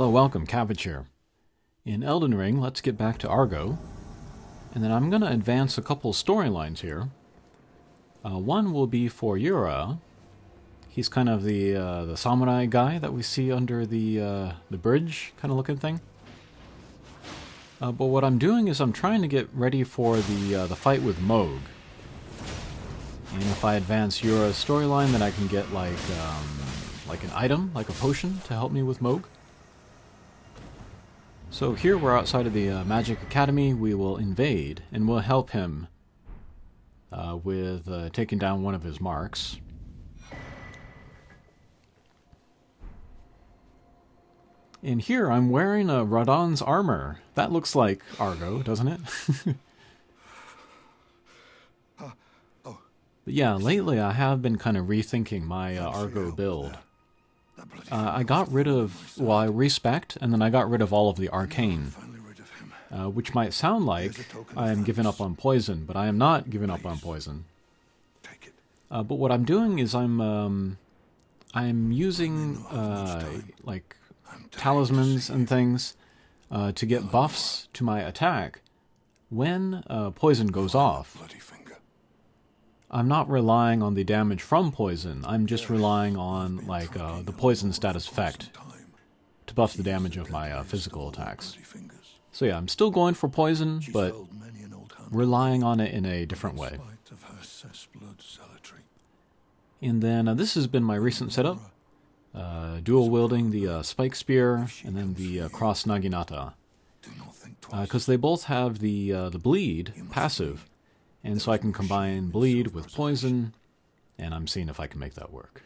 Hello, welcome, Cabbage here. In Elden Ring, let's get back to Argo, and then I'm going to advance a couple storylines here. One will be for Yura. He's kind of the samurai guy that we see under the bridge kind of looking thing. But what I'm doing is I'm trying to get ready for the fight with Mohg. And if I advance Yura's storyline, then I can get like an item, like a potion, to help me with Mohg. So here we're outside of the Magic Academy. We will invade, and we'll help him with taking down one of his marks. And here I'm wearing Radon's armor. That looks like Argo, doesn't it? But yeah, lately I have been kind of rethinking my Argo build. I got rid of, well, I respect, and then I got rid of all of the arcane. Which might sound like I am giving up on poison, but I am not giving up on poison. But what I'm doing is I'm using like talismans and things to get buffs to my attack when poison goes off. I'm not relying on the damage from poison, I'm just relying on like the poison status effect to buff the damage of my physical attacks. So yeah, I'm still going for poison, but relying on it in a different way. And then this has been my recent setup. Dual-wielding the spike spear and then the cross naginata. Because they both have the bleed passive. And so I can combine bleed with poison, and I'm seeing if I can make that work.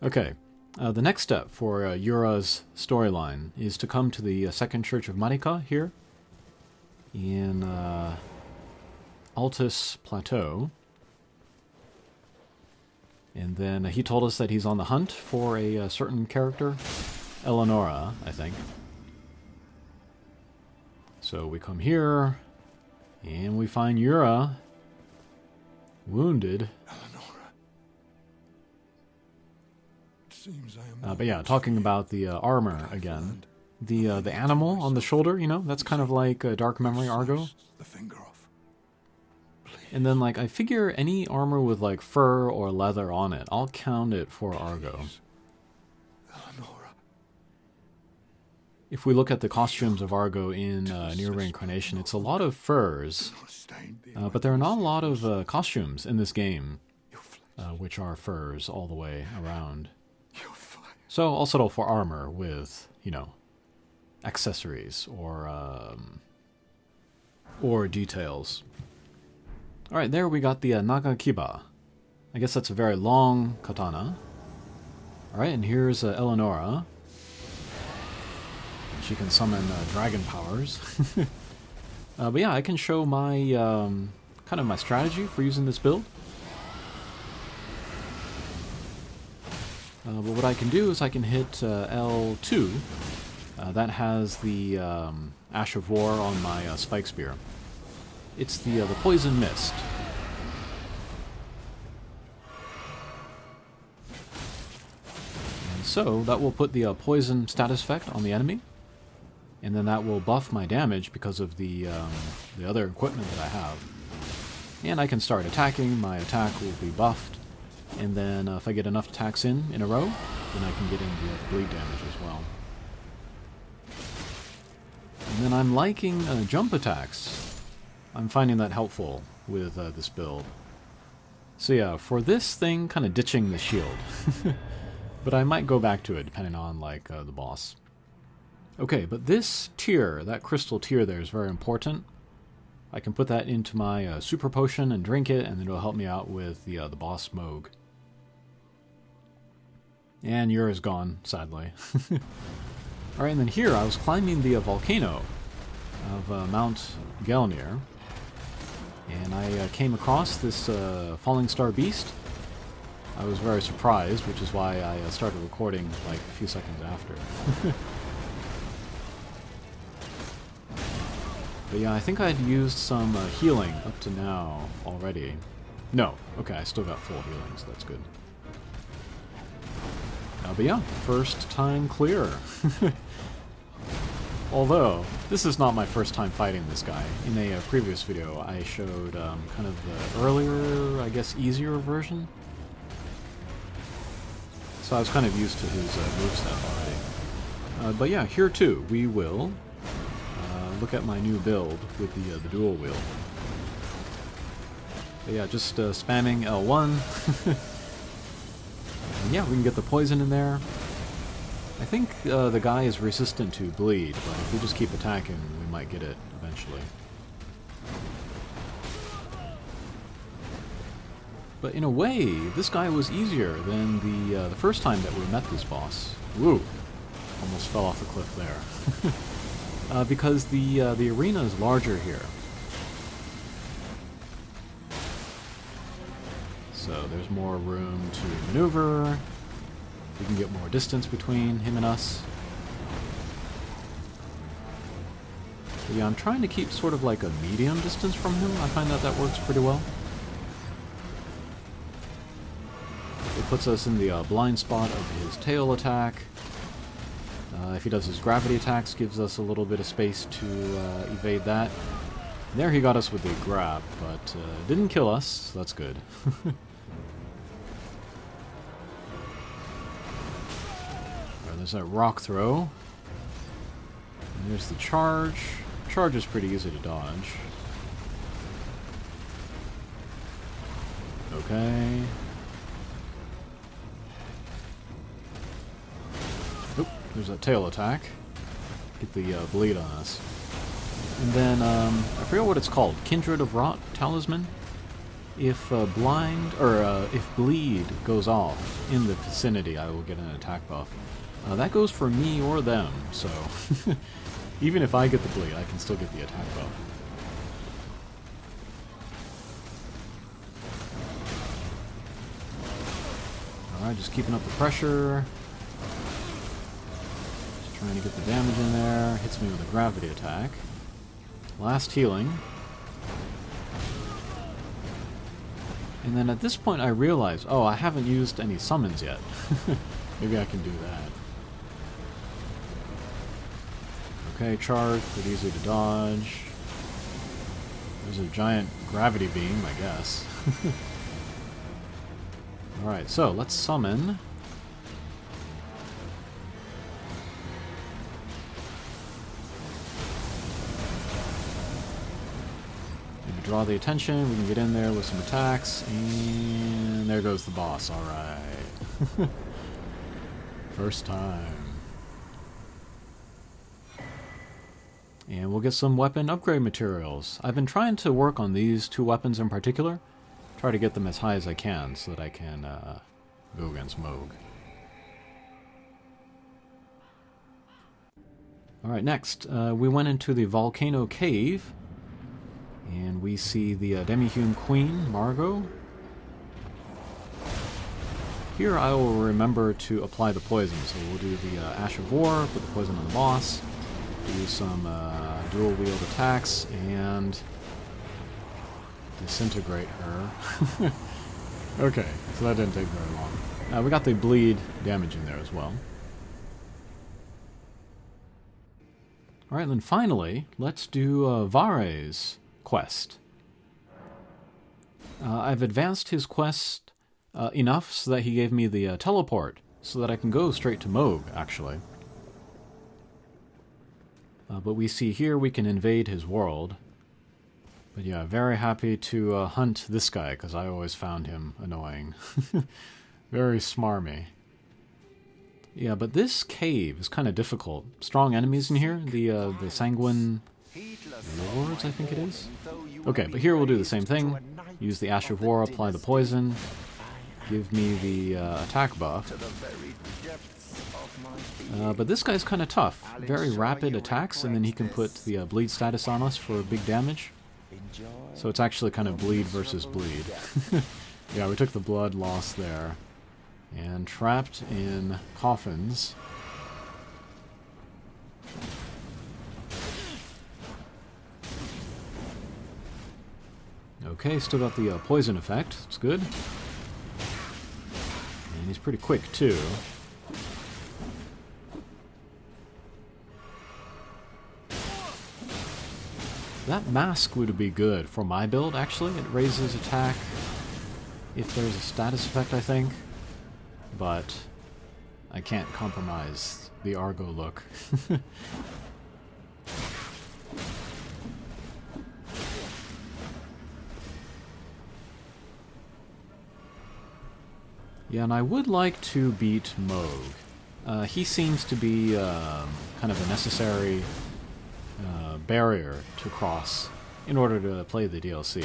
Okay, the next step for Yura's storyline is to come to the second church of Marika here in Altus Plateau. And then he told us that he's on the hunt for a certain character, Eleonora, I think. So we come here. And we find Yura wounded. But yeah, talking about the armor again. The animal on the shoulder, you know, that's kind of like Dark Memory Argo. And then like I figure any armor with like fur or leather on it, I'll count it for Argo. If we look at the costumes of Argo in Nier Reincarnation, it's a lot of furs, but there are not a lot of costumes in this game, which are furs all the way around. So I'll settle for armor with, you know, accessories or details. Alright, there we got the Nagakiba. I guess that's a very long katana. Alright, and here's Eleonora. She can summon dragon powers. But yeah, I can show my kind of my strategy for using this build. But what I can do is I can hit L2. That has the Ash of War on my spike spear. It's the poison mist. And so that will put the poison status effect on the enemy. And then that will buff my damage because of the other equipment that I have. And I can start attacking, my attack will be buffed, and then if I get enough attacks in a row, then I can get into bleed damage as well. And then I'm liking jump attacks. I'm finding that helpful with this build. So yeah, for this thing, kind of ditching the shield. But I might go back to it depending on like the boss. Okay, but this tear, that crystal tear there, is very important. I can put that into my super potion and drink it, and then it'll help me out with the boss Mohg. And Yura's gone, sadly. Alright, and then here I was climbing the volcano of Mount Gelnir, and I came across this falling star beast. I was very surprised, which is why I started recording like a few seconds after. But yeah, I think I'd used some healing up to now already. No, okay, I still got full healing, so that's good. But yeah, first time clear. Although, this is not my first time fighting this guy. In a previous video, I showed kind of the earlier, I guess, easier version. So I was kind of used to his moveset already. But yeah, here too, we will look at my new build with the dual wield. But yeah, just spamming L1. And yeah, we can get the poison in there. I think the guy is resistant to bleed, but if we just keep attacking, we might get it eventually. But in a way, this guy was easier than the first time that we met this boss. Woo! Almost fell off the cliff there. Because the arena is larger here. So there's more room to maneuver. We can get more distance between him and us. But yeah, I'm trying to keep sort of like a medium distance from him. I find that that works pretty well. It puts us in the blind spot of his tail attack. If he does his gravity attacks, gives us a little bit of space to evade that. And there he got us with the grab, but didn't kill us, so that's good. There's that rock throw. And there's the charge. Charge is pretty easy to dodge. Okay. Oop, there's that tail attack. Get the bleed on us. And then, I forget what it's called. Kindred of Rot Talisman? If if bleed goes off in the vicinity, I will get an attack buff. That goes for me or them, so even if I get the bleed, I can still get the attack buff. Alright, just keeping up the pressure. Just trying to get the damage in there. Hits me with a gravity attack. Last healing. And then at this point I realize, oh, I haven't used any summons yet. Maybe I can do that. Okay, charge, pretty easy to dodge. There's a giant gravity beam, I guess. Alright, so let's summon. Maybe draw the attention, we can get in there with some attacks, and there goes the boss, alright. First time. And we'll get some weapon upgrade materials. I've been trying to work on these two weapons in particular. Try to get them as high as I can so that I can go against Mohg. Alright, next, we went into the Volcano Cave. And we see the Demi-Hume Queen, Argo. Here I will remember to apply the poison. So we'll do the Ash of War, put the poison on the boss. Do some dual-wield attacks, and disintegrate her. Okay, so that didn't take very long. We got the bleed damage in there as well. Alright, then finally, let's do Varre's quest. I've advanced his quest enough so that he gave me the teleport, so that I can go straight to Mohg, actually. But we see here we can invade his world. But yeah, very happy to hunt this guy, because I always found him annoying. Very smarmy. Yeah, but this cave is kind of difficult. Strong enemies in here. The Sanguine Lords, I think it is. Okay, but here we'll do the same thing. Use the Ash of War, apply the poison. Give me the attack buff. But this guy's kind of tough. Very rapid attacks, and then he can put the bleed status on us for big damage. So it's actually kind of bleed versus bleed. Yeah, we took the blood loss there. And trapped in coffins. Okay, still got the poison effect. It's good. And he's pretty quick, too. That mask would be good for my build, actually. It raises attack if there's a status effect, I think. But I can't compromise the Argo look. Yeah, and I would like to beat Moog. He seems to be kind of a necessary barrier to cross in order to play the DLC.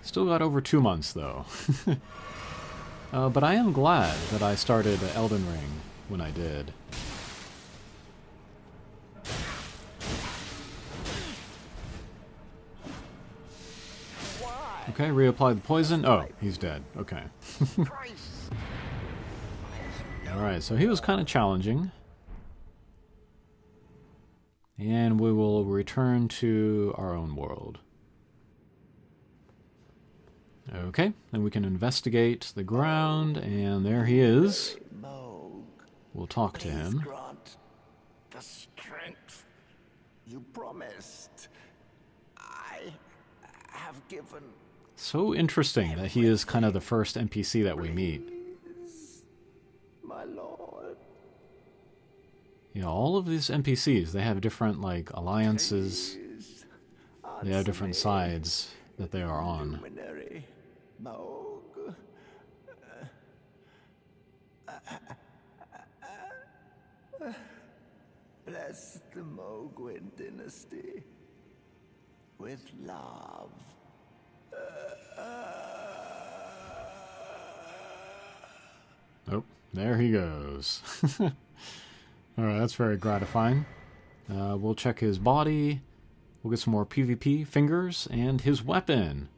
Still got over 2 months, though. But I am glad that I started Elden Ring when I did. Okay, reapply the poison. Oh, he's dead. Okay. Alright, so he was kind of challenging. And we will return to our own world. Okay, then we can investigate the ground, and there he is. We'll talk to him. The strength you promised. I have given. So interesting that he is kind of the first NPC that we meet. My lord. Yeah, all of these NPCs, they have different, like, alliances. They have different sides that they are on. Moog. Bless the Moogwin dynasty with love. Oh, there he goes. Alright, that's very gratifying. We'll check his body. We'll get some more PvP fingers and his weapon.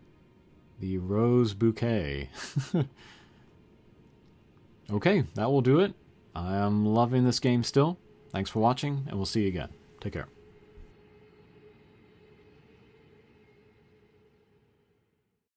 The Rose Bouquet. Okay, that will do it. I am loving this game still. Thanks for watching, and we'll see you again. Take care.